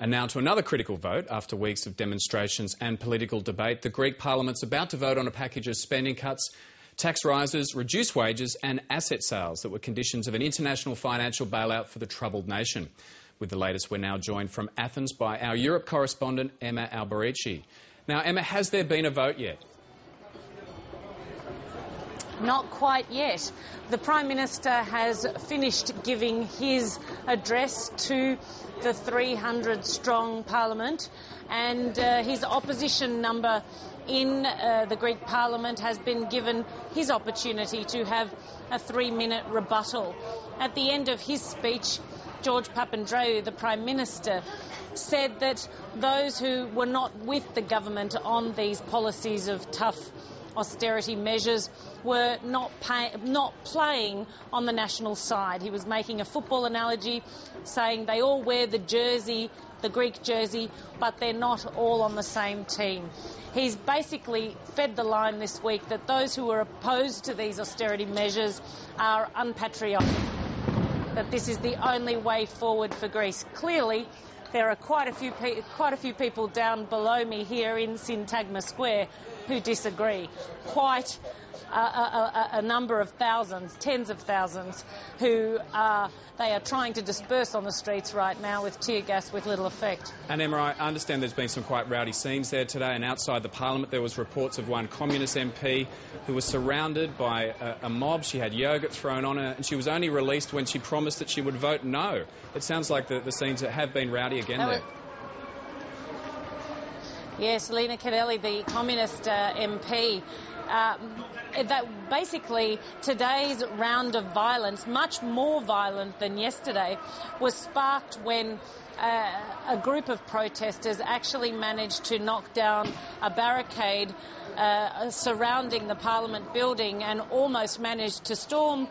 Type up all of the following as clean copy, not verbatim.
And now to another critical vote. After weeks of demonstrations and political debate, the Greek Parliament's about to vote on a package of spending cuts, tax rises, reduced wages and asset sales that were conditions of an international financial bailout for the troubled nation. With the latest, we're now joined from Athens by our Europe correspondent, Emma Alberici. Now, Emma, has there been a vote yet? Not quite yet. The Prime Minister has finished giving his address to the 300-strong Parliament, and his opposition number in the Greek Parliament has been given his opportunity to have a 3-minute rebuttal. At the end of his speech, George Papandreou, the Prime Minister, said that those who were not with the government on these policies of tough austerity measures were not playing on the national side. He was making a football analogy, saying they all wear the jersey, the Greek jersey, but they're not all on the same team. He's basically fed the line this week that those who are opposed to these austerity measures are unpatriotic, that this is the only way forward for Greece. Clearly, there are quite a few people down below me here in Syntagma Square who disagree. Quite a number of thousands, tens of thousands, who they are trying to disperse on the streets right now with tear gas with little effect. And Emma, I understand there's been some quite rowdy scenes there today, and outside the Parliament there was reports of one communist MP who was surrounded by a mob. She had yogurt thrown on her, and she was only released when she promised that she would vote no. It sounds like the scenes have been rowdy again there. Yes, Lena Canelli, the communist MP. That basically today's round of violence, much more violent than yesterday, was sparked when a group of protesters actually managed to knock down a barricade surrounding the Parliament building and almost managed to storm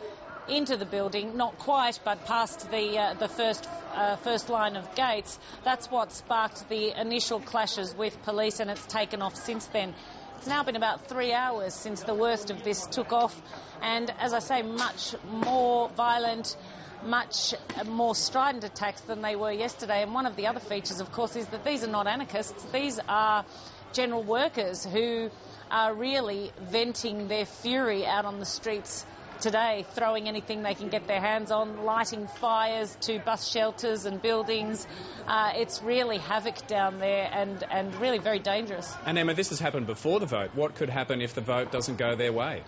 into the building, not quite, but past the first line of gates. That's what sparked the initial clashes with police, and it's taken off since then. It's now been about 3 hours since the worst of this took off, and as I say, much more violent, much more strident attacks than they were yesterday. And one of the other features, of course, is that these are not anarchists. These are general workers who are really venting their fury out on the streets today, throwing anything they can get their hands on, lighting fires to bus shelters and buildings. It's really havoc down there and really very dangerous. And Emma, this has happened before the vote. What could happen if the vote doesn't go their way?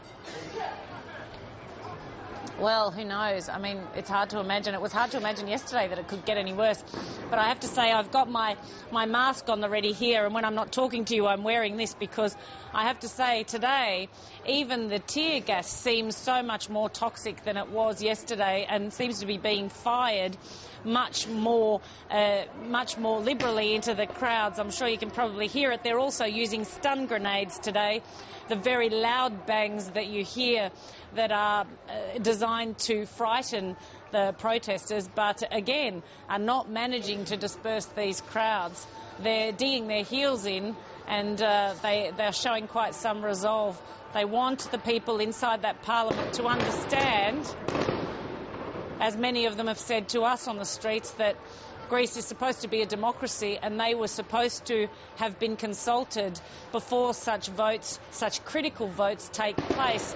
Well, who knows? I mean, it's hard to imagine. It was hard to imagine yesterday that it could get any worse. But I have to say, I've got my mask on the ready here, and when I'm not talking to you, I'm wearing this because I have to say today, even the tear gas seems so much more toxic than it was yesterday and seems to be being fired much more liberally into the crowds. I'm sure you can probably hear it. They're also using stun grenades today, the very loud bangs that you hear that are designed to frighten the protesters, but again are not managing to disperse these crowds. They're digging their heels in, and they're showing quite some resolve. They want the people inside that Parliament to understand, as many of them have said to us on the streets, that Greece is supposed to be a democracy, and they were supposed to have been consulted before such votes, such critical votes take place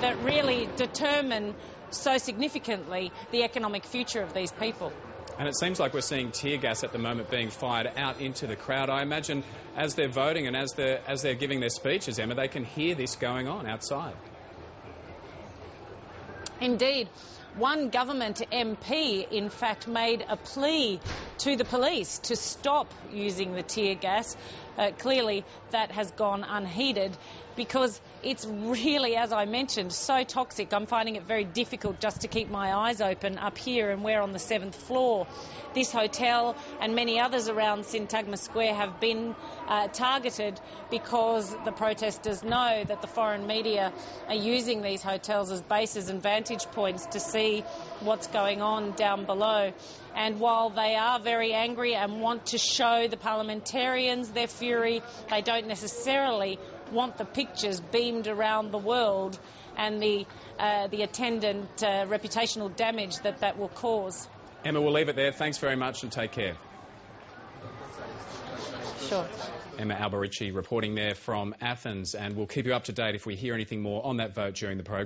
that really determine so significantly the economic future of these people. And it seems like we're seeing tear gas at the moment being fired out into the crowd. I imagine as they're voting and as they're giving their speeches, Emma, they can hear this going on outside. Indeed. One government MP, in fact, made a plea to the police to stop using the tear gas. Clearly, that has gone unheeded because it's really, as I mentioned, so toxic. I'm finding it very difficult just to keep my eyes open up here, and we're on the 7th floor. This hotel and many others around Syntagma Square have been targeted because the protesters know that the foreign media are using these hotels as bases and vantage points to see what's going on down below. And while they are very angry and want to show the parliamentarians their fury, they don't necessarily want the pictures beamed around the world and the attendant reputational damage that will cause. Emma, we'll leave it there. Thanks very much and take care. Sure. Emma Alberici reporting there from Athens, and we'll keep you up to date if we hear anything more on that vote during the program.